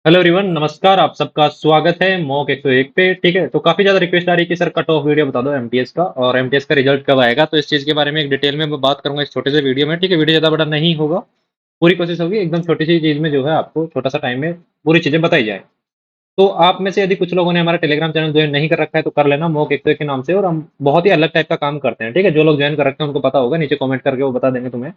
Hello everyone, नमस्कार। आप सबका स्वागत है मॉक 101 पे। ठीक है, तो काफ़ी ज़्यादा रिक्वेस्ट आ रही है कि सर कट ऑफ वीडियो बता दो एमटीएस का, और एमटीएस का रिजल्ट कब आएगा। तो इस चीज़ के बारे में एक डिटेल में मैं बात करूँगा इस छोटे से वीडियो में। ठीक है, वीडियो ज़्यादा बड़ा नहीं होगा, पूरी कोशिश होगी एकदम छोटी सी चीज़ में जो है आपको छोटा सा टाइम में पूरी चीज़ें बताई जाए। तो आप में से यदि कुछ लोगों ने हमारा टेलीग्राम चैनल ज्वाइन नहीं कर रखा है तो कर लेना, मॉक 101 के नाम से। और हम बहुत ही अलग टाइप का काम करते हैं। ठीक है, जो लोग ज्वाइन कर रखे हैं उनको पता होगा, नीचे कमेंट करके वो बता देंगे तुम्हें।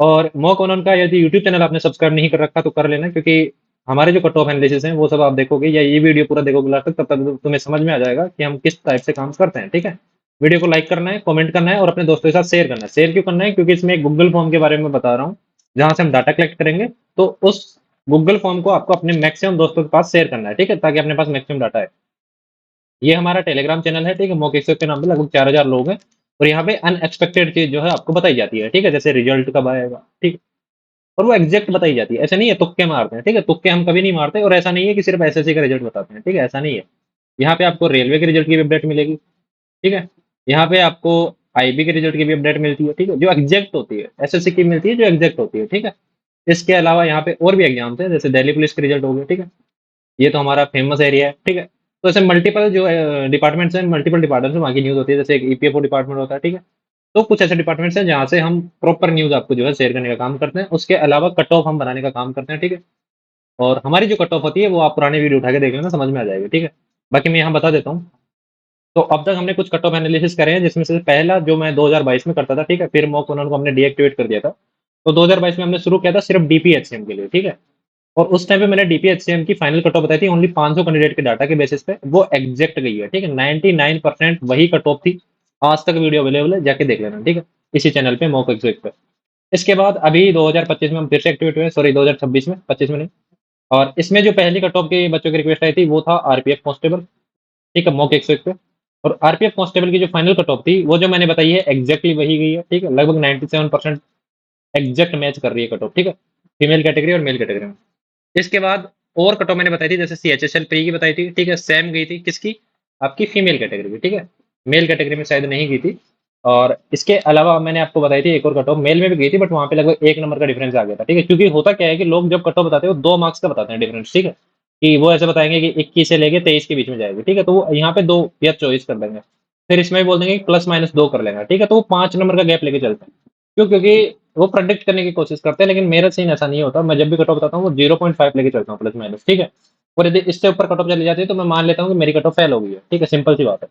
और मॉक ऑनन का यदि यूट्यूब चैनल आपने सब्सक्राइब नहीं कर रखा तो कर लेना, क्योंकि हमारे जो कट ऑफ एनालिसिस हैं वो सब आप देखोगे, या ये वीडियो पूरा देखोगे लास्ट तक, तब तक तुम्हें समझ में आ जाएगा कि हम किस टाइप से काम करते हैं। ठीक है, वीडियो को लाइक करना है, कमेंट करना है और अपने दोस्तों के साथ शेयर करना है। शेयर क्यों करना है? क्योंकि इसमें एक गूगल फॉर्म के बारे में बता रहा हूँ, जहां से हम डाटा कलेक्ट करेंगे। तो उस गूगल फॉर्म को आपको अपने मैक्सिमम दोस्तों के पास शेयर करना है। ठीक है, ताकि अपने पास मैक्सिमम डाटा है। ये हमारा टेलीग्राम चैनल है। ठीक है, मॉक 101 के नाम पे लगभग 4000 लोग हैं। और यहाँ पे अनएक्सपेक्टेड चीज जो है आपको बताई जाती है। ठीक है, जैसे रिजल्ट कब आएगा। ठीक, और वो एग्जैक्ट बताई जाती है। ऐसा नहीं है तुक्के मारते हैं। ठीक है, तुक्के हम कभी नहीं मारते। और ऐसा नहीं है कि सिर्फ एसएससी का रिजल्ट बताते हैं। ठीक है, ऐसा नहीं है। यहाँ पे आपको रेलवे के रिजल्ट की भी अपडेट मिलेगी। ठीक है, यहाँ पे आपको आईबी के रिजल्ट की भी अपडेट मिलती है। ठीक है, जो एग्जैक्ट होती है, एसएससी की मिलती है जो एग्जैक्ट होती है। ठीक है, इसके अलावा यहाँ पे और भी एग्जाम्स हैं, जैसे दिल्ली पुलिस के रिजल्ट हो गए। ठीक है, ये तो हमारा फेमस एरिया है। ठीक है, तो ऐसे मल्टीपल जो डिपार्टमेंट्स हैं, मल्टीपल डिपार्टमेंट्स में वहाँ की न्यूज़ होती है। जैसे एक ईपीएफओ डिपार्टमेंट होता है। ठीक है, तो कुछ ऐसे डिपार्टमेंट्स हैं जहाँ से हम प्रॉपर न्यूज़ आपको जो है शेयर करने का काम करते हैं। उसके अलावा कट ऑफ हम बनाने का काम करते हैं। ठीक है, और हमारी जो कट ऑफ होती है वो आप पुरानी वीडियो उठा के देख लेना, समझ में आ जाएगी। ठीक है, बाकी मैं यहाँ बता देता हूँ। तो अब तक हमने कुछ कट ऑफ एनालिसिस करे हैं, जिसमें से पहला जो मैं 2022 में करता था। ठीक है, फिर मॉक ओनर को हमने डीएक्टिवेट कर दिया था। तो 2022 में हमने शुरू किया था सिर्फ डीपीएचसीएम के लिए। ठीक है, और उस टाइम पे मैंने डीपीएचसीएम की फाइनल कट ऑफ बताई थी ओनली 500 कैंडिडेट के डाटा के बेसिस पे। वो एग्जैक्ट गई है। ठीक है, 99% वही कट ऑफ थी। आज तक वीडियो अवेलेबल है, जाके देख लेना। ठीक है, इसी चैनल पे मॉक एग्जैक्ट पे। इसके बाद अभी 2025 में हम फिर से एक्टिवेट हुए, सॉरी 2026 में, 25 में नहीं। और इसमें जो पहली कट ऑफ के बच्चों की रिक्वेस्ट आई थी वो था आरपीएफ कांस्टेबल। ठीक है, मॉक 101 पे। और आरपीएफ कांस्टेबल की जो फाइनल कट ऑफ थी वो जो मैंने बताई है एग्जैक्टली वही गई है। ठीक है, लगभग 97% एग्जैक्ट मैच कर रही है कट ऑफ। ठीक है, फीमेल कैटेगरी और मेल कैटेगरी में। इसके बाद और कट ऑफ मैंने बताई थी, जैसे सीएचएसएल प्री की बताई थी। ठीक है, सेम गई थी किसकी? आपकी फीमेल कैटेगरी की। ठीक है, मेल कैटेगरी में शायद नहीं गई थी। और इसके अलावा मैंने आपको बताई थी एक और कट ऑफ मेल में भी गई थी, बट वहां पे लगभग 1 नंबर का डिफरेंस आ गया था। ठीक है, क्योंकि होता क्या है कि लोग जब कट ऑफ बताते हैं वो 2 मार्क्स का बताते हैं डिफरेंस। ठीक है, कि वो ऐसे बताएंगे कि 21 से लेके 23 के बीच में जाएगी। ठीक है, तो वो यहाँ पे दो या चॉइस कर देंगे। फिर इसमें भी बोल देंगे कि +- 2 कर लेंगे। ठीक है, तो वो 5 नंबर का गैप लेके चलते हैं। क्यों? क्योंकि वो प्रेडिक्ट करने की कोशिश करते हैं। लेकिन मेरा सीन ऐसा नहीं होता। मैं जब भी कट ऑफ बताता हूँ वो 0.5 लेके चलता हूँ, प्लस माइनस। ठीक है, और यदि इससे ऊपर कट ऑफ चली जाती है तो मैं मान लेता हूँ कि मेरी कट ऑफ फेल हो गई है। ठीक है, सिंपल सी बात है।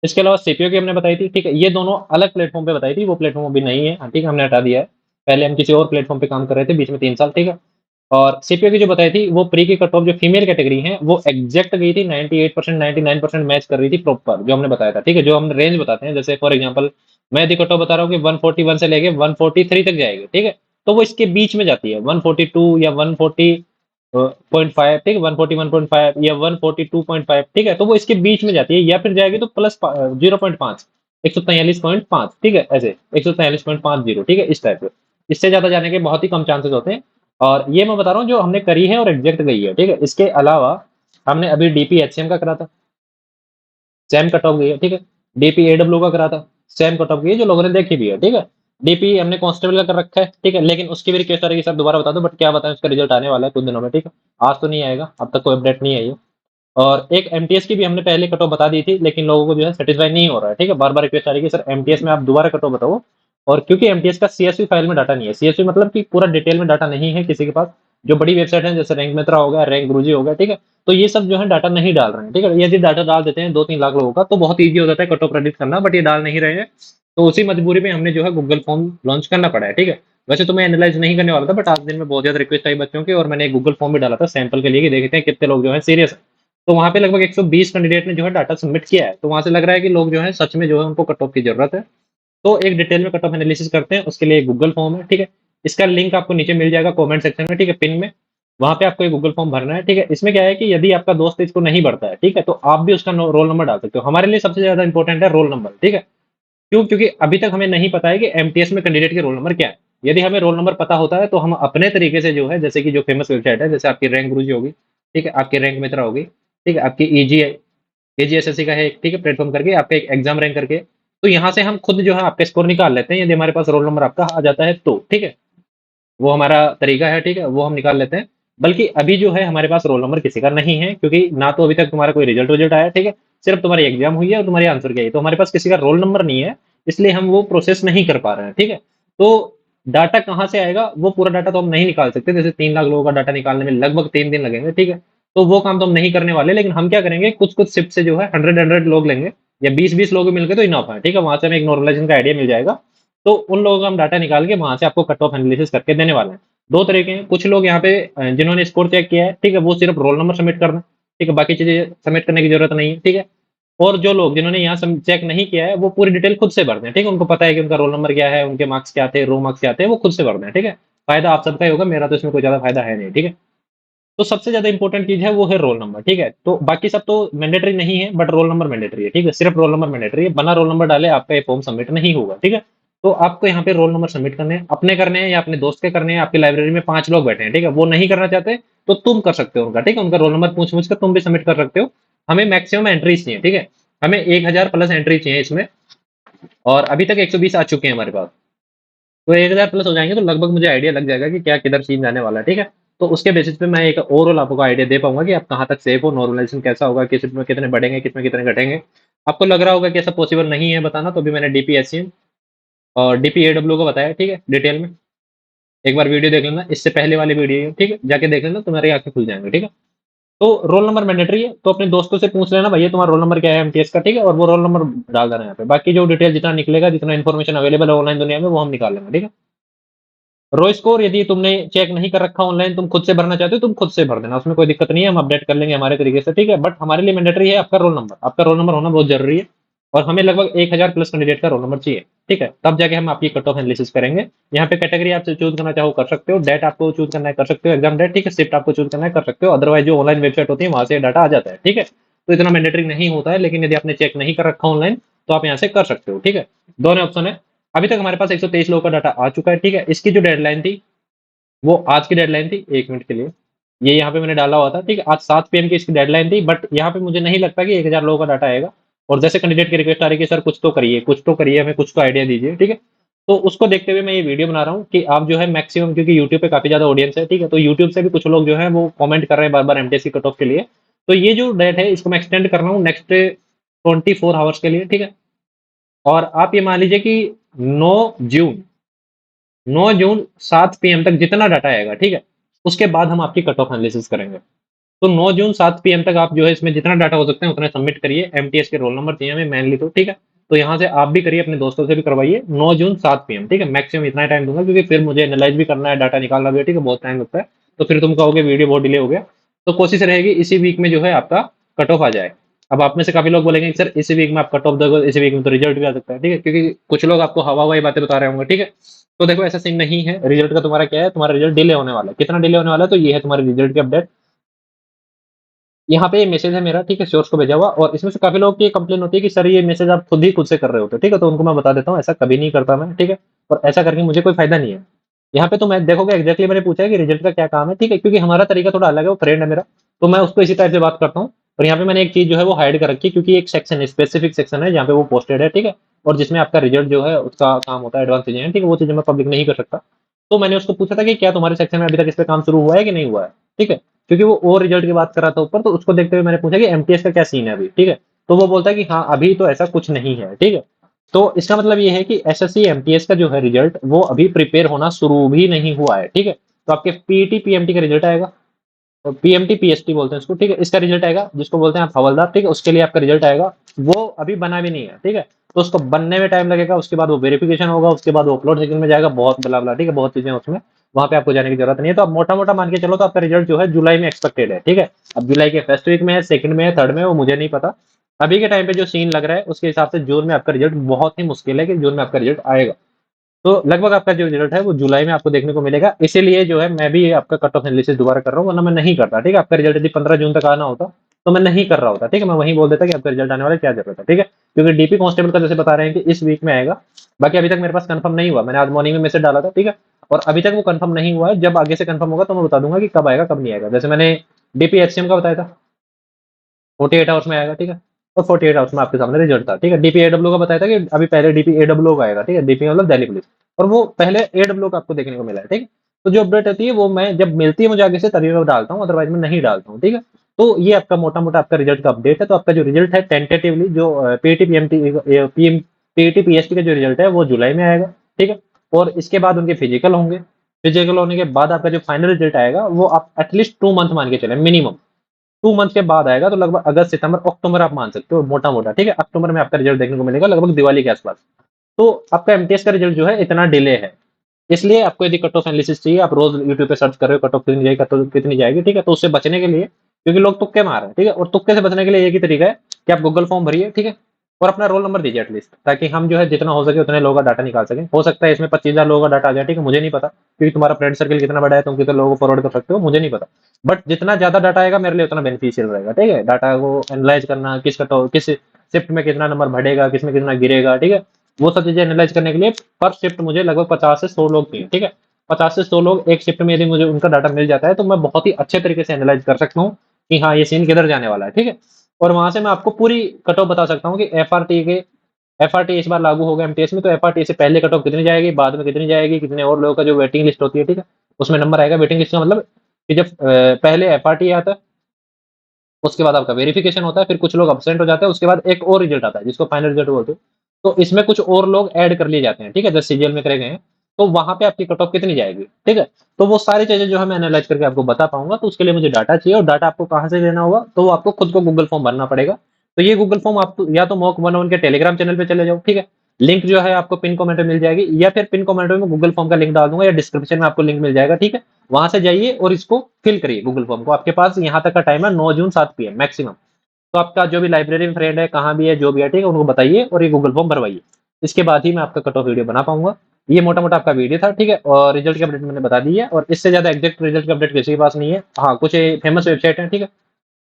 इसके अलावा सीपीयू की हमने बताई थी। ठीक है, ये दोनों अलग प्लेटफॉर्म पे बताई थी, वो प्लेटफॉर्म अभी नहीं है। हाँ, ठीक है, हमने हटा दिया है। पहले हम किसी और प्लेटफॉर्म पे काम कर रहे थे बीच में 3 साल। ठीक है, और सीपीयू की जो बताई थी वो प्री की कट ऑफ जो फीमेल कैटेगरी है वो एग्जैक्ट गई थी। 98% 99% मैच कर रही थी प्रॉपर, जो हमने बताया था। ठीक है, जो हम रेंज बताते हैं, जैसे फॉर एग्जांपल मैं यदि कट ऑफ बता रहा हूँ कि 141 से लेके 143 तक जाएगी। ठीक है, तो वो इसके बीच में जाती है, 142 या 140 0.5। ठीक है, 141.5 या 142.5। ठीक है, तो वो इसके बीच में जाती है, या फिर जाएगी तो प्लस 0.5, 143.5। ठीक है, ऐसे 143.50। ठीक है, इस टाइप से। इससे ज्यादा जाने के बहुत ही कम चांसेस होते हैं। और ये मैं बता रहा हूँ जो हमने करी है और एग्जैक्ट गई है। ठीक है, इसके अलावा हमने अभी डीपीएचसीएम का करा था, सेम कट ऑफ गई है। ठीक है, डीपीएडब्ल्यू का करा था, सेम कट ऑफ गई है, जो लोगों ने देखी भी है। ठीक है, डीपी हमने कांस्टेबल का कर रखा है। ठीक है, लेकिन उसकी भी रिक्वेस्ट आ रही है सर दोबारा बता दो, बट क्या बताएं, उसका रिजल्ट आने वाला है कुछ दिनों में। ठीक है, आज तो नहीं आएगा, अब तक कोई अपडेट नहीं आई है। और एक एमटीएस की भी हमने पहले कट ऑफ बता दी थी, लेकिन लोगों को जो है सेटिस्फाई नहीं हो रहा है। ठीक है, बार बार रिक्वेस्ट आ रही है कि सर एमटीएस में आप दोबारा कट ऑफ बताओ। और क्योंकि एमटीएस का सीएसवी फाइल में डाटा नहीं है, सीएसवी मतलब कि पूरा डिटेल में डाटा नहीं है किसी के पास। जो बड़ी वेबसाइट है जैसे रैंक मित्रा हो गया, रैंक गुरुजी हो गया। ठीक है, तो ये सब जो है डाटा नहीं डाल रहे हैं। ठीक है, यदि डाटा डाल देते हैं 2-3 लाख लोगों का तो बहुत ईजी हो जाता है कट ऑफ प्रेडिक्ट करना, बट ये डाल नहीं रहे हैं। तो उसी मजबूरी में हमने जो है गूगल फॉर्म लॉन्च करना पड़ा है। ठीक है, वैसे तो मैं एनालाइज नहीं करने वाला था, बट आज दिन में बहुत ज्यादा रिक्वेस्ट आई बच्चों की, और मैंने एक गूगल फॉर्म भी डाला था सैंपल के लिए कि देखते हैं कितने लोग जो है सीरियस है। तो वहाँ पे लगभग 120 कैंडिडेट ने जो है डाटा सबमिट किया है। तो वहाँ से लग रहा है कि लोग जो है सच में जो है उनको कट ऑफ की जरूरत है। तो एक डिटेल में कट ऑफ एनालिसिस करते हैं, उसके लिए गूगल फॉर्म है। ठीक है, इसका लिंक आपको नीचे मिल जाएगा कमेंट सेक्शन में। ठीक है, पिन में, वहाँ पे आपको एक गूगल फॉर्म भरना है। ठीक है, इसमें क्या है कि यदि आपका दोस्त इसको नहीं भरता है, ठीक है, तो आप भी उसका रोल नंबर डाल सकते हो। हमारे लिए सबसे ज्यादा इंपॉर्टेंट है रोल नंबर। ठीक है, क्यों? क्योंकि अभी तक हमें नहीं पता है कि एमटीएस में कैंडिडेट के रोल नंबर क्या है। यदि हमें रोल नंबर पता होता है तो हम अपने तरीके से जो है, जैसे कि जो फेमस वेबसाइट है, जैसे आपकी रैंक गुरुजी होगी। ठीक है, आपकी रैंक मित्रा होगी। ठीक है, आपकी ईजी एजीएसएससी का है एक, ठीक है, प्लेटफॉर्म करके आपका एक एग्जाम रैंक करके। तो यहाँ से हम खुद जो है आपका स्कोर निकाल लेते हैं, यदि हमारे पास रोल नंबर आपका आ जाता है तो। ठीक है, वो हमारा तरीका है। ठीक है, वो हम निकाल लेते हैं। बल्कि अभी जो है हमारे पास रोल नंबर किसी का नहीं है, क्योंकि ना तो अभी तक तुम्हारा कोई रिजल्ट विजल्ट आया, ठीक है, सिर्फ तुम्हारी एग्जाम हुई है और तुम्हारी आंसर की आई है, तो हमारे पास किसी का रोल नंबर नहीं है, इसलिए हम वो प्रोसेस नहीं कर पा रहे हैं, ठीक है। तो डाटा कहाँ से आएगा, वो पूरा डाटा तो हम नहीं निकाल सकते, जैसे 3 लाख लोगों का डाटा निकालने में लगभग 3 दिन लगेंगे, ठीक है। तो वो काम तो हम नहीं करने वाले, लेकिन हम क्या करेंगे, कुछ कुछ शिफ्ट से जो है 100 लोग लेंगे, या 20 लोग मिलकर तो इनफ है, ठीक है, वहां से हमें एक नॉर्मलाइजेशन का आइडिया मिल जाएगा। तो उन लोगों का हम डाटा निकाल के वहां से आपको कट ऑफ एनालिसिस करके देने वाले हैं। दो तरीके हैं, कुछ लोग यहाँ पे जिन्होंने स्कोर चेक किया है, ठीक है, वो सिर्फ रोल नंबर सबमिट कर दें, ठीक है, बाकी चीजें सबमिट करने की जरूरत नहीं है, ठीक है। और जो लोग जिन्होंने यहाँ चेक नहीं किया है, वो पूरी डिटेल खुद से भर दें, ठीक है, उनको पता है कि उनका रोल नंबर क्या है, उनके मार्क्स क्या थे, रो मार्क्स क्या थे, वो खुद से भर दें, ठीक है। फायदा आप सबका ही होगा, मेरा तो इसमें कोई ज्यादा फायदा है नहीं, ठीक है। तो सबसे ज्यादा इंपॉर्टेंट चीज है वो है रोल नंबर, ठीक है। तो बाकी सब तो मैंडेटरी नहीं है, बट रोल नंबर मैंडेटरी है, ठीक है, सिर्फ रोल नंबर मैंडेटरी है, बना रोल नंबर डाले आपका ये फॉर्म सबमिट नहीं होगा, ठीक है। तो आपको यहाँ पे रोल नंबर सबमिट करने हैं, अपने करने हैं या अपने दोस्त के करने हैं, आपकी लाइब्रेरी में 5 लोग बैठे हैं, ठीक है, वो नहीं करना चाहते तो तुम कर सकते हो उनका, ठीक है, उनका रोल नंबर पूछ पूछ कर तुम भी सबमिट कर सकते हो। हमें मैक्सिमम एंट्रीज चाहिए, ठीक है, हमें 1000 प्लस एंट्री चाहिए इसमें, और अभी तक 120 आ चुके हैं हमारे पास। तो 1000 प्लस हो जाएंगे तो लगभग मुझे आइडिया लग जाएगा कि क्या किधर सीन जाने वाला है, ठीक है। तो उसके बेसिस पे मैं एक ओवरऑल आपको आइडिया दे पाऊंगा कि आप कहाँ तक सेफ हो, नॉर्मलाइजेशन कैसा होगा, किस में कितने बढ़ेंगे, किस में कितने घटेंगे। आपको लग रहा होगा कि ऐसा पॉसिबल नहीं है बताना, तो अभी मैंने डीपीएससीएम और डीपीएडब्ल्यू का बताया, ठीक है, डिटेल में। एक बार वीडियो देख लेना, इससे पहले वाली वीडियो, ठीक है, जाके देख लेना, तुम्हारी आंखें खुल जाएंगे, ठीक है। तो रोल नंबर मैंडेटरी है, तो अपने दोस्तों से पूछ लेना भैया तुम्हारा रोल नंबर क्या है एमटीएस का, ठीक है, और वो रोल नंबर डाल देना यहाँ पे, बाकी जो डिटेल जितना निकलेगा, जितना इन्फॉर्मेशन अवेलेबल है ऑनलाइन दुनिया में, वो हम निकाल लेंगे, ठीक है। रो स्कोर यदि तुमने चेक नहीं कर रखा ऑनलाइन, तुम खुद से भरना चाहते हो, तुम खुद से भर देना, उसमें कोई दिक्कत नहीं है, हम अपडेट कर लेंगे हमारे तरीके से, ठीक है। बट हमारे लिए मैंडेटरी है आपका रोल नंबर होना बहुत जरूरी है। और हमें लगभग 1000 प्लस कैंडिडेट का रोल नंबर चाहिए, ठीक है, तब जाके हम आपकी कट ऑफ एनालिसिस करेंगे। यहाँ पे कैटेगरी आप चूज करना चाहो कर सकते हो, डेट आपको चूज करना है कर सकते हो, एग्जाम डेट, ठीक है, शिफ्ट आपको चूज करना है कर सकते हो, अदरवाइज जो ऑनलाइन वेबसाइट होती है वहां से डाटा आ जाता है, ठीक है। तो इतना मैंडेटरी नहीं होता है, लेकिन यदि आपने चेक नहीं कर रखा ऑनलाइन तो आप यहाँ से कर सकते हो, ठीक है। दोनों ऑप्शन है। अभी तक हमारे पास 123 लोगों का डाटा आ चुका है, ठीक है। इसकी जो डेडलाइन थी वो आज की डेडलाइन थी, 1 मिनट के लिए ये यहाँ पे मैंने डाला हुआ था, ठीक है, आज 7 PM की इसकी डेडलाइन थी, बट यहाँ पे मुझे नहीं लगता कि 1000 लोगों का डाटा आएगा। और जैसे कैंडिडेट की रिक्वेस्ट आ रही है कि सर कुछ तो करिए, कुछ तो करिए, हमें कुछ तो आइडिया दीजिए, ठीक है। तो उसको देखते हुए मैं ये वीडियो बना रहा हूँ कि आप जो है मैक्सिमम, क्योंकि यूट्यूब पे काफी ज्यादा ऑडियंस है, ठीक है, तो यूट्यूब से भी कुछ लोग जो है वो कमेंट कर रहे हैं बार बार एमटीएस की कट ऑफ के लिए। तो ये जो डेट है इसको मैं एक्सटेंड कर रहा हूँ नेक्स्ट 24 आवर्स के लिए, ठीक है। और आप ये मान लीजिए कि 9 जून 9 जून 7 PM तक जितना डाटा आएगा, ठीक है, उसके बाद हम आपकी कट ऑफ एनालिसिस करेंगे। तो 9 जून 7 PM तक आप जो है इसमें जितना डाटा हो सकते हैं उतना सबमिट करिए, एमटीएस के रोल नंबर चाहिए हमें मेनली, तो ठीक है। तो यहाँ से आप भी करिए, अपने दोस्तों से भी करवाइए, 9 जून 7 PM, ठीक है, मैक्सिमम इतना टाइम दूंगा, क्योंकि फिर मुझे एनालाइज भी करना है, डाटा निकालना भी है, ठीक है, बहुत टाइम लगता है। तो फिर तुम कहोगे वीडियो बहुत डिले हो गया। तो कोशिश रहेगी इसी वीक में जो है आपका कट ऑफ आ जाए। अब आप में से काफी लोग बोलेंगे कि सर इसी वीक में आप कट ऑफ दोगे, इसी वीक में तो रिजल्ट भी आ सकता है, ठीक है, क्योंकि कुछ लोग आपको हवा हवाई बातें बता रहे होंगे, ठीक है। तो देखो ऐसा सीन नहीं है, रिजल्ट का तुम्हारा क्या है, तुम्हारा रिजल्ट डिले होने वाला है, कितना डिले होने वाला है, तो ये है तुम्हारे रिजल्ट की अपडेट। यहाँ पे ये मैसेज है मेरा, ठीक है, सोर्स को भेजा हुआ, और इसमें से काफी लोगों की कंप्लेन होती है कि सर ये मैसेज आप खुद से कर रहे होते हो, ठीक है, तो उनको मैं बता देता हूँ ऐसा कभी नहीं करता मैं, ठीक है। और ऐसा करके मुझे कोई फायदा नहीं है। यहाँ पे तो मैं देखोगे एग्जैक्टली मैंने पूछा है कि रिजल्ट का क्या काम है, ठीक है, क्योंकि हमारा तरीका थोड़ा अलग है, वो फ्रेंड है मेरा, तो मैं उसको इसी टाइप से बात करता हूँ। और यहाँ पे मैंने एक चीज जो है वो हाइड कर रखी है, क्योंकि एक सेक्शन है, स्पेसिफिक सेक्शन है जहाँ पे वो पोस्टेड है, ठीक है, और जिसमें आपका रिजल्ट जो है उसका काम होता है, एडवांस चीजें हैं, ठीक है, वो चीजें मैं पब्लिक नहीं कर सकता। तो मैंने उसको पूछा था कि क्या तुम्हारे सेक्शन में अभी तक इस पे काम शुरू हुआ है कि नहीं हुआ है, ठीक है, क्योंकि वो और रिजल्ट की बात कर रहा था ऊपर, तो उसको देखते हुए मैंने पूछा कि एमटीएस का क्या सीन है अभी, ठीक है। तो वो बोलता है कि हाँ अभी तो ऐसा कुछ नहीं है, ठीक है। तो इसका मतलब ये है कि एसएससी एमटीएस का जो है रिजल्ट वो अभी प्रिपेयर होना शुरू भी नहीं हुआ है, ठीक है। तो आपके पीईटी पीएमटी का रिजल्ट आएगा, तो पीएमटी पीएसटी बोलते हैं इसको, ठीक है, इसका रिजल्ट आएगा, जिसको बोलते हैं आप हवलदार, ठीक है, उसके लिए आपका रिजल्ट आएगा। वो अभी बना भी नहीं है, ठीक है, तो उसको बनने में टाइम लगेगा, उसके बाद वो वेरिफिकेशन होगा, उसके बाद वो अपलोड सेक्शन में जाएगा, बहुत बला बला, ठीक है, बहुत चीजें उसमें, वहां पे आपको जाने की जरूरत नहीं है। तो आप मोटा मोटा मान के चलो तो आपका रिजल्ट जो है जुलाई में एक्सपेक्टेड है, ठीक है। अब जुलाई के फर्स्ट वीक में है, सेकंड में है, थर्ड में है, वो मुझे नहीं पता। अभी के टाइम पे जो सीन लग रहा है उसके हिसाब से जून में आपका रिजल्ट, बहुत ही मुश्किल है कि जून में आपका रिजल्ट आएगा। तो लगभग आपका जो रिजल्ट है वो जुलाई में आपको देखने को मिलेगा, इसीलिए जो है मैं भी आपका कट ऑफ एनालिसिस दोबारा कर रहा हूँ, वरना मैं नहीं करता, ठीक है। आपका रिजल्ट यदि 15 जून तक आना होता तो मैं नहीं कर रहा होता, ठीक है, मैं वहीं बोल देता कि आपका रिजल्ट आने वाला है, क्या जरूरत है, ठीक है। क्योंकि डीपी कांस्टेबल का जैसे बता रहे हैं कि इस वीक में आएगा, बाकी अभी तक मेरे पास कंफर्म नहीं हुआ, मैंने आज मॉर्निंग में मैसेज डाला था, ठीक है, और अभी तक वो कंफर्म नहीं हुआ है। जब आगे से कंफर्म होगा तो मैं बता दूंगा कि कब आएगा कब नहीं आएगा। जैसे मैंने डीपी एचसीएम का बताया था 48 आवर्स में आएगा, ठीक है, और 48 आवर्स में आपके सामने रिजल्ट था, ठीक है। डीपीएडब्ल्यू का बताया था कि अभी पहले डीपीएडब्ल्यू का आएगा, ठीक है, डीपी मतलब दिल्ली पुलिस, और वो पहले एडब्ल्यू का आपको देखने को मिला है, ठीक है। तो जो अपडेट होती है वो मैं जब मिलती है मुझे आगे से तभी मैं डालता हूँ, अदरवाइज मैं नहीं डालता हूँ, ठीक है। तो ये आपका मोटा-मोटा आपका रिजल्ट का अपडेट है। तो आपका जो रिजल्ट है टेंटेटिवली जो PT PMT PM PT PST का जो रिजल्ट है वो जुलाई में आएगा, ठीक है। और इसके बाद उनके फिजिकल होंगे। फिजिकल होने के बाद आपका जो फाइनल रिजल्ट आएगा वो आप एटलीस्ट 2 मंथ मान के चलें मिनिमम। 2 मंथ के बाद आएगा, तो लगभग अगस्त, सितंबर, अक्टूबर आप मान सकते हो मोटा-मोटा, ठीक है। अक्टूबर में आपका रिजल्ट देखने को मिलेगा लगभग दिवाली के आस-पास। तो आपका एमटीएस का रिजल्ट जो है इतना डिले है। इसलिए आपको यदि कट ऑफ एनालिसिस चाहिए, आप रोज़ यूट्यूब पे सर्च कर रहे हो कट ऑफ कितनी जाएगी, कट ऑफ कितनी जाएगी, ठीक है? तो उससे बचने के लिए, क्योंकि लोग तुक्के मार रहे हैं, ठीक है? और तुक्के से बचने के लिए एक ही तरीका है कि आप गूगल फॉर्म भरिए, ठीक है? और अपना रोल नंबर दीजिए एटलीस्ट, ताकि हम जो है जितना हो सके उतने लोगों का डाटा निकाल सकें। हो सकता है इसमें 25,000 लोगों का डाटा आ जाए, ठीक है? मुझे नहीं पता, क्योंकि तुम्हारा फ्रेंड सर्कल कितना बड़ा है, तुम कितने लोगों को फॉरवर्ड कर सकते हो, मुझे नहीं पता। बट जितना ज़्यादा डाटा आएगा मेरे लिए उतना बेनिफिशियल रहेगा, ठीक है? डाटा को एनालाइज़ करना, किस शिफ्ट में कितना नंबर बढ़ेगा, किसमें कितना गिरेगा, ठीक है? वो सब चीज़ें एनालाइज़ करने के लिए पर शिफ्ट मुझे लगभग 50 से 100 लोग चाहिए, ठीक है? 50 से 100 लोग एक शिफ्ट में यदि मुझे उनका डाटा मिल जाता है, तो मैं बहुत ही अच्छे तरीके से एनालाइज़ कर सकता हूँ कि हाँ, ये सीन किधर जाने वाला है, ठीक है? और वहाँ से मैं आपको पूरी कट ऑफ बता सकता हूँ कि एफआरटी इस बार लागू होगा एमटीएस में, तो एफआरटी से पहले कट ऑफ कितनी जाएगी, बाद में कितनी जाएगी, कितने और लोगों का जो वेटिंग लिस्ट होती है, ठीक है? उसमें नंबर आएगा। वेटिंग लिस्ट का मतलब कि जब पहले एफआरटी आता है, उसके बाद आपका वेरिफिकेशन होता है, फिर कुछ लोग अब्सेंट हो जाते हैं, उसके बाद एक और रिजल्ट आता है, जिसको फाइनल रिजल्ट बोलते हैं। तो इसमें कुछ और लोग ऐड कर लिए जाते हैं, ठीक है? जैसे सीजीएल में करे गए हैं, तो वहाँ पे आपकी कट ऑफ कितनी जाएगी, ठीक है? तो वो सारी चीज़ें जो है मैं एनालाइज़ करके आपको बता पाऊँगा, तो उसके लिए मुझे डाटा चाहिए, और डाटा आपको कहाँ से लेना होगा, तो वो आपको खुद को गूगल फॉर्म भरना पड़ेगा। तो ये गूगल फॉर्म आप या तो मॉक 101 के टेलीग्राम चैनल पे चले जाओ, ठीक है? लिंक जो है आपको पिन कमेंट में मिल जाएगी, या फिर पिन कमेंट में गूगल फॉर्म का लिंक डाल दूँगा, या डिस्क्रिप्शन में आपको लिंक मिल जाएगा, ठीक है? वहाँ से जाइए और इसको फिल करिए गूगल फॉर्म को। आपके पास यहाँ तक का टाइम है 9 जून 7 पीएम मैक्सिमम। तो आपका जो भी लाइब्रेरी में फ्रेंड है, कहाँ भी है, जो भी है, ठीक है? उनको बताइए और ये गूगल फॉर्म भरवाइए। इसके बाद ही मैं आपका कट ऑफ वीडियो बना पाऊँगा। ये मोटा-मोटा आपका वीडियो था, ठीक है? और रिजल्ट की अपडेट मैंने बता दी है, और इससे ज़्यादा एग्ज़ैक्ट रिजल्ट की अपडेट किसी के पास नहीं है। हाँ, कुछ फेमस वेबसाइट है, ठीक है?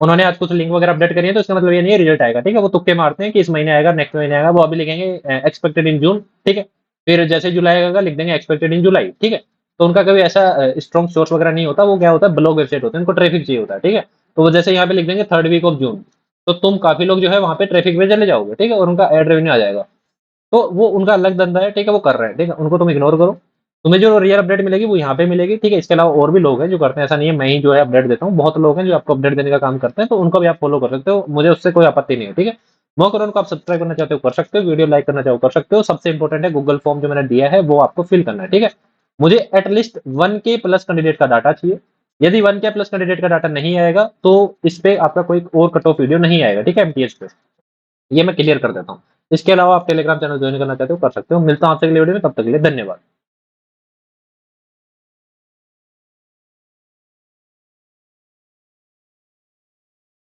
उन्होंने आज कुछ लिंक वगैरह अपडेट करी है, तो इसका मतलब ये नहीं है रिजल्ट आएगा, ठीक है? वो तुक्के मारते हैं कि इस महीने आएगा, नेक्स्ट महीने आएगा, वो अभी लिखेंगे एक्सपेक्टेड इन जून, ठीक है? फिर जैसे जुलाई आएगा लिख देंगे एक्सपेक्टेड इन जुलाई, ठीक है? तो उनका कभी ऐसा स्ट्रॉन्ग सोर्स वगैरह नहीं होता, वो क्या होता है ब्लॉग वेबसाइट होते हैं, उनको ट्रैफिक चाहिए होता है, ठीक है? तो वो जैसे यहाँ पे लिख देंगे 3rd वीक ऑफ जून, तो तुम काफ़ी लोग जो है वहाँ पे ट्रैफिक पे चले जाओगे, ठीक है? और उनका एड रेवेन्यू आ जाएगा। तो वो उनका अलग धंधा है, ठीक है? वो कर रहे हैं, ठीक है? उनको तुम इग्नोर करो। तुम्हें जो रियल अपडेट मिलेगी वो यहाँ पे मिलेगी, ठीक है? इसके अलावा और भी लोग हैं जो करते हैं, ऐसा नहीं है मैं ही जो है अपडेट देता हूँ। बहुत लोग हैं जो आपको अपडेट देने का काम करते हैं, तो उनको भी आप फॉलो कर सकते हो। मुझे उससे कोई आपत्ति नहीं है, ठीक है? मोक को आप सब्सक्राइब करना चाहते हो कर सकते हो, वीडियो लाइक करना चाहो कर सकते हो। सबसे इंपॉर्टेंट है गूगल फॉर्म जो मैंने दिया है वो आपको फिल करना है, ठीक है? मुझे एटलीस्ट 1K प्लस कैंडिडेट का डाटा चाहिए। यदि 1K प्लस कैंडिडेट का डाटा नहीं आएगा, तो इस पे आपका कोई और कट ऑफ वीडियो नहीं आएगा, ठीक है? एमटीएस पे। ये मैं क्लियर कर देता हूँ। इसके अलावा आप टेलीग्राम चैनल ज्वाइन करना चाहते हो कर सकते हो। मिलता हूँ आपसे अगली वीडियो में, तब तक के लिए धन्यवाद।